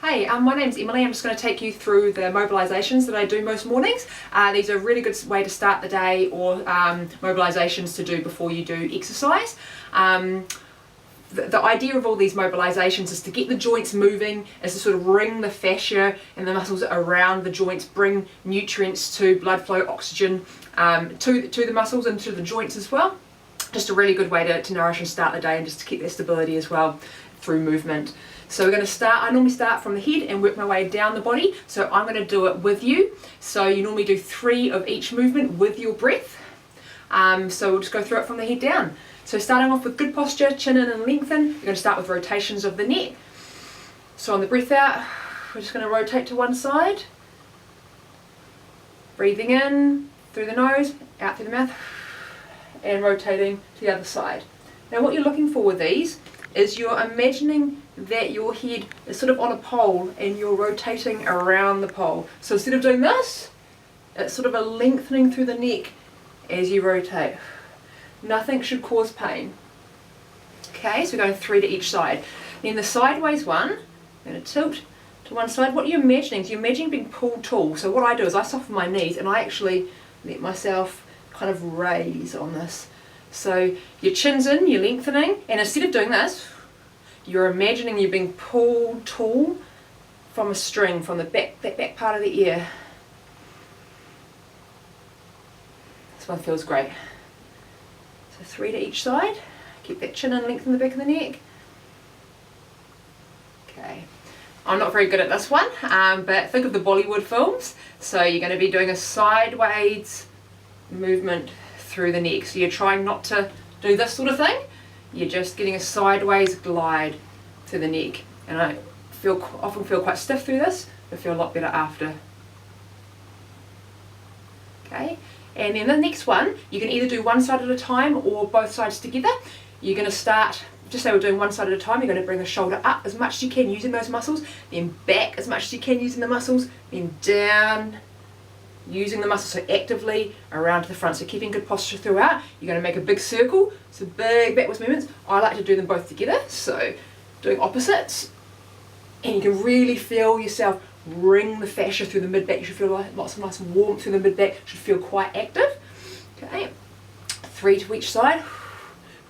Hey, my name's Emily. I'm just going to take you through the mobilisations that I do most mornings. These are a really good way to start the day, or mobilisations to do before you do exercise. The idea of all these mobilisations is to get the joints moving, is to sort of ring the fascia and the muscles around the joints, bring nutrients to blood flow, oxygen to the muscles and to the joints as well. Just a really good way to nourish and start the day, and just to keep their stability as well through movement. So we're going to start, I normally start from the head and work my way down the body, so I'm going to do it with you. So you normally do 3 of each movement with your breath. So we'll just go through it from the head down. So starting off with good posture, chin in and lengthen. You're going to start with rotations of the neck. So on the breath out, we're just going to rotate to one side. Breathing in through the nose, out through the mouth, and rotating to the other side. Now what you're looking for with these is you're imagining that your head is sort of on a pole and you're rotating around the pole. So instead of doing this, it's sort of a lengthening through the neck as you rotate. Nothing should cause pain. Okay, so we're going 3 to each side. Then the sideways one, I'm going to tilt to one side. What you're imagining is you're imagining being pulled tall. So what I do is I soften my knees and I actually let myself kind of raise on this. So your chin's in, you're lengthening, and instead of doing this, you're imagining you're being pulled tall from a string, from the back part of the ear. This one feels great. So 3 to each side. Keep that chin in, lengthen the back of the neck. Okay. I'm not very good at this one, but think of the Bollywood films. So you're going to be doing a sideways movement through the neck. So you're trying not to do this sort of thing. You're just getting a sideways glide to the neck. And I often feel quite stiff through this, but feel a lot better after. Okay. And then the next one, you can either do one side at a time or both sides together. You're going to start, just say we're doing one side at a time, you're going to bring the shoulder up as much as you can using those muscles, then back as much as you can using the muscles, then down using the muscles, so actively around to the front. So keeping good posture throughout. You're going to make a big circle, so big backwards movements. I like to do them both together, so doing opposites, and you can really feel yourself ring the fascia through the mid-back. You should feel like lots of nice warmth through the mid-back. Should feel quite active. Okay, 3 to each side.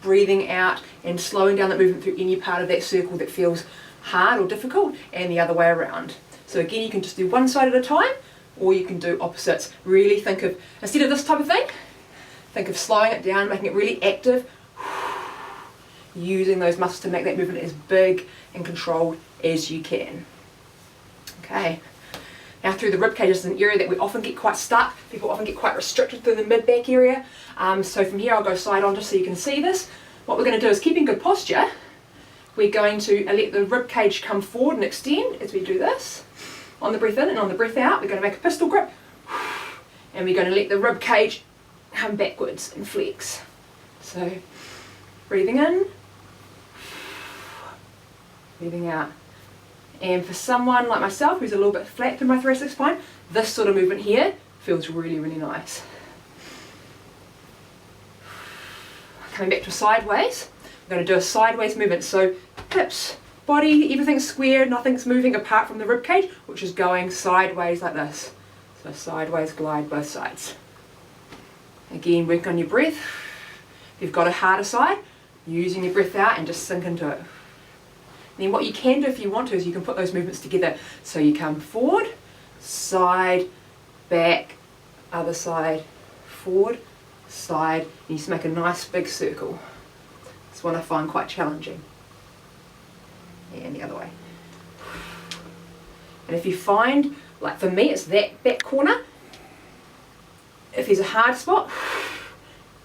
Breathing out and slowing down that movement through any part of that circle that feels hard or difficult, and the other way around. So again, you can just do one side at a time, or you can do opposites. Really think of, instead of this type of thing, think of slowing it down, making it really active, using those muscles to make that movement as big and controlled as you can. Okay, now through the rib cage is an area that we often get quite stuck. People often get quite restricted through the mid-back area. So from here I'll go side on just so you can see this. What we're going to do is, keeping good posture, we're going to let the rib cage come forward and extend as we do this. On the breath in and on the breath out, we're going to make a pistol grip, and we're going to let the rib cage come backwards and flex. So breathing in, breathing out. And for someone like myself who's a little bit flat through my thoracic spine, this sort of movement here feels really, really nice. Coming back to sideways, we're going to do a sideways movement. So hips, body, everything's square, nothing's moving apart from the rib cage, which is going sideways like this. So sideways glide both sides. Again, work on your breath. If you've got a harder side, using your breath out and just sink into it. And then what you can do if you want to is you can put those movements together. So you come forward, side, back, other side, forward, side, and you just make a nice big circle. It's one I find quite challenging. And the other way. And if you find, like for me, it's that back corner, if there's a hard spot,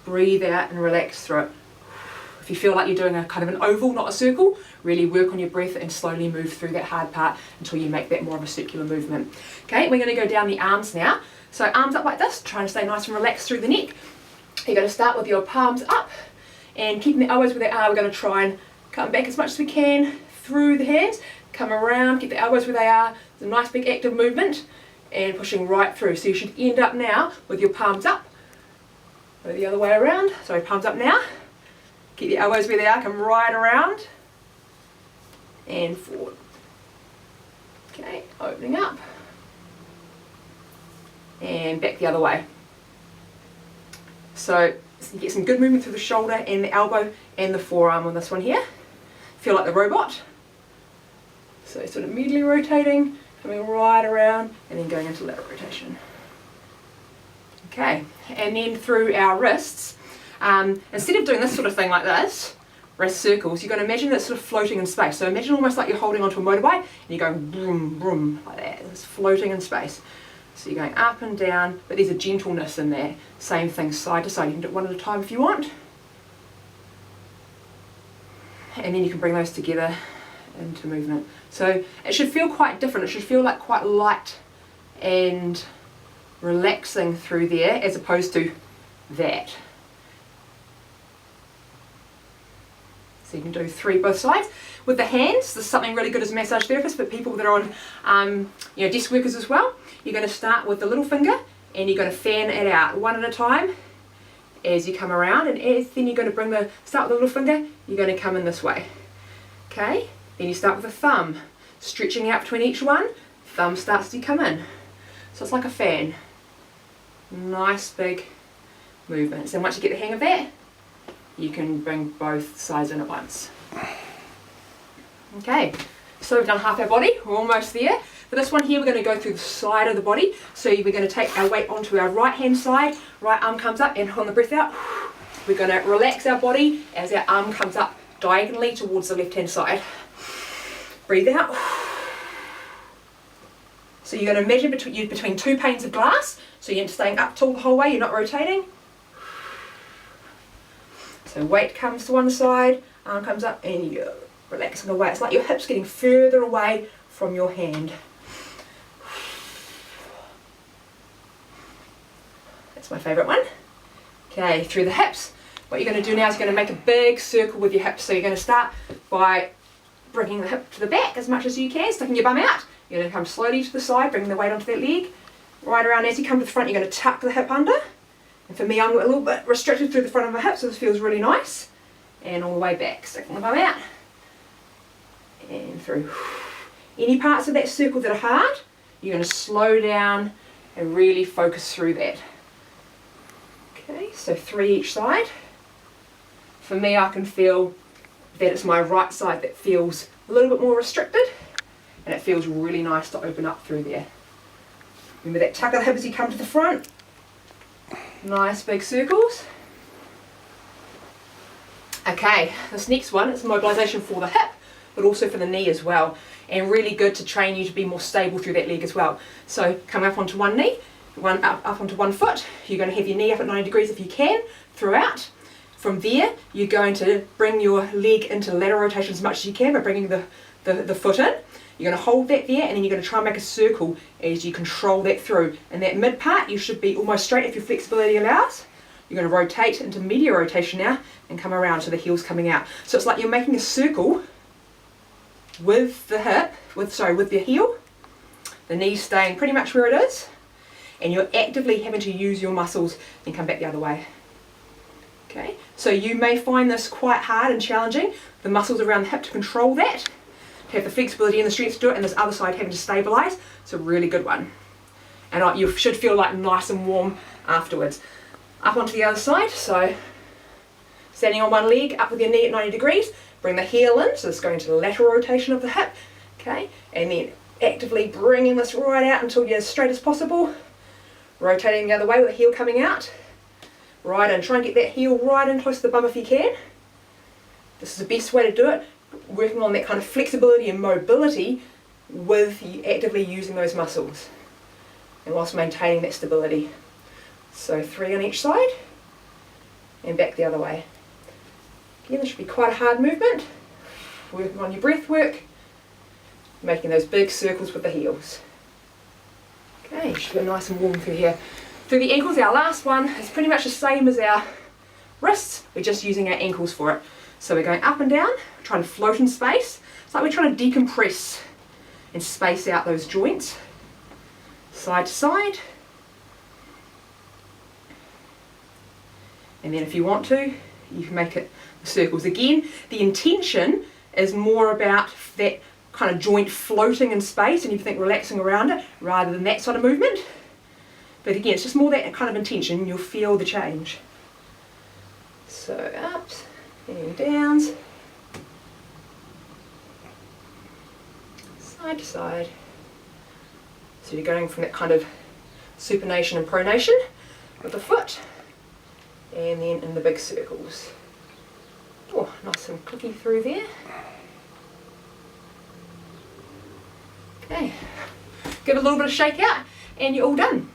breathe out and relax through it. If you feel like you're doing a kind of an oval, not a circle, really work on your breath and slowly move through that hard part until you make that more of a circular movement. Okay, we're going to go down the arms now. So arms up like this, trying to stay nice and relaxed through the neck. You're going to start with your palms up and keeping the elbows where they are. We're going to try and come back as much as we can through the hands, come around, keep the elbows where they are. It's a nice big active movement and pushing right through. So you should end up now with your palms up. Go the other way around. Sorry, palms up now. Keep the elbows where they are, come right around and forward. opening up, and back the other way. So you get some good movement through the shoulder and the elbow and the forearm on this one here. Feel like the robot. So sort of immediately rotating, coming right around, and then going into lateral rotation. Okay, and then through our wrists, instead of doing this sort of thing like this, wrist circles, you're going to imagine it's sort of floating in space. So imagine almost like you're holding onto a motorbike and you're going broom, broom, like that. It's floating in space. So you're going up and down, but there's a gentleness in there. Same thing side to side. You can do it one at a time if you want. And then you can bring those together into movement. So it should feel quite different. It should feel like quite light and relaxing through there as opposed to that. So you can do 3 both sides. With the hands, this is something really good as a massage therapist, but people that are on desk workers as well. You're going to start with the little finger and you're going to fan it out one at a time as you come around, and then you're going to start with the little finger, you're going to come in this way. Okay, then you start with the thumb, stretching out between each one, thumb starts to come in. So it's like a fan. Nice big movements, and once you get the hang of that, you can bring both sides in at once. Okay, so we've done half our body, we're almost there. For this one here, we're going to go through the side of the body. So we're going to take our weight onto our right hand side, right arm comes up, and hold the breath out. We're going to relax our body as our arm comes up diagonally towards the left hand side. Breathe out. So you're going to measure between 2 panes of glass, so you're staying up tall the whole way, you're not rotating. So weight comes to one side, arm comes up, and you're relaxing away. It's like your hips getting further away from your hand. That's my favourite one. Okay, through the hips. What you're going to do now is you're going to make a big circle with your hips. So you're going to start by bringing the hip to the back as much as you can, sticking your bum out. You're going to come slowly to the side, bringing the weight onto that leg. Right around as you come to the front, you're going to tuck the hip under. And for me, I'm a little bit restricted through the front of my hip, so this feels really nice. And all the way back, sticking the bum out. And through. Any parts of that circle that are hard, you're going to slow down and really focus through that. Okay, so 3 each side. For me, I can feel that it's my right side that feels a little bit more restricted, and it feels really nice to open up through there. Remember that tuck of the hip as you come to the front. Nice big circles. Okay, this next one is mobilisation for the hip, but also for the knee as well, and really good to train you to be more stable through that leg as well. So come up onto one knee, up onto one foot. You're going to have your knee up at 90 degrees if you can throughout. From there, you're going to bring your leg into lateral rotation as much as you can by bringing the foot in. You're going to hold that there, and then you're going to try and make a circle as you control that through. And that mid part, you should be almost straight if your flexibility allows. You're going to rotate into medial rotation now and come around so the heel's coming out. So it's like you're making a circle with the hip, with the heel, the knee staying pretty much where it is, and you're actively having to use your muscles and come back the other way. Okay, so you may find this quite hard and challenging, the muscles around the hip to control that, to have the flexibility and the strength to do it, and this other side having to stabilise. It's a really good one. And you should feel like nice and warm afterwards. Up onto the other side, so standing on one leg, up with your knee at 90 degrees, bring the heel in, so it's going to the lateral rotation of the hip, okay, and then actively bringing this right out until you're as straight as possible, rotating the other way with the heel coming out, right in, try and get that heel right in close to the bum if you can. This is the best way to do it, working on that kind of flexibility and mobility with actively using those muscles, and whilst maintaining that stability. So 3 on each side, and back the other way. Again, this should be quite a hard movement. Working on your breath work, making those big circles with the heels. Okay, should be nice and warm through here. Through the ankles, our last one is pretty much the same as our wrists. We're just using our ankles for it. So we're going up and down, trying to float in space. It's like we're trying to decompress and space out those joints. Side to side. And then if you want to, you can make it circles again. The intention is more about that kind of joint floating in space and you think relaxing around it rather than that sort of movement. But again, it's just more that kind of intention, you'll feel the change. So ups and downs, side to side. So you're going from that kind of supination and pronation with the foot, and then in the big circles. Oh, nice and clicky through there. Okay, give it a little bit of shake out and you're all done.